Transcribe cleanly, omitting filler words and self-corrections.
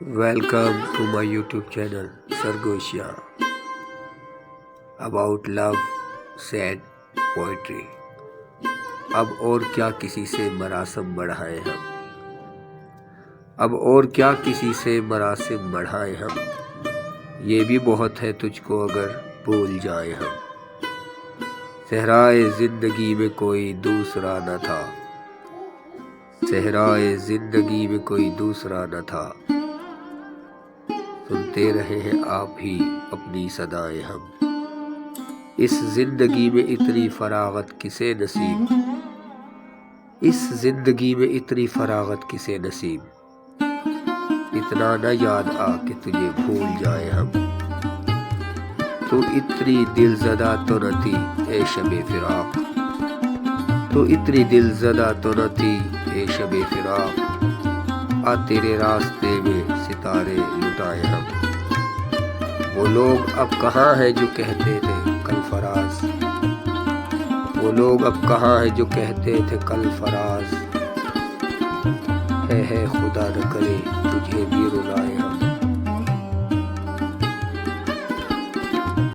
Welcome to my YouTube channel Sargosha about love, sad poetry. اب اور کیا کسی سے مراسم بڑھائیں ہم، اب اور کیا کسی سے مراسم بڑھائیں ہم، یہ بھی بہت ہے تجھ کو اگر بھول جائیں ہم۔ صحرائے زندگی میں کوئی دوسرا نہ تھا، صحرائے زندگی میں کوئی دوسرا نہ تھا، سنتے رہے ہیں آپ ہی اپنی صدائیں ہم۔ اس زندگی میں اتنی فراغت کسے نصیب، اس زندگی میں اتنی فراغت کسے نصیب، اتنا نہ یاد آ کہ تجھے بھول جائیں ہم۔ تو اتنی دل زدہ تو نہ تھی اے شب فراق، تو اتنی دل زدہ تو نہ تھی اے شب فراق، آ تیرے راستے میں ستارے لٹائیں ہم۔ وہ لوگ اب کہاں ہیں جو کہتے تھے کل فراز، وہ لوگ اب کہاں ہیں جو کہتے تھے کل فراز، ہے خدا نہ کرے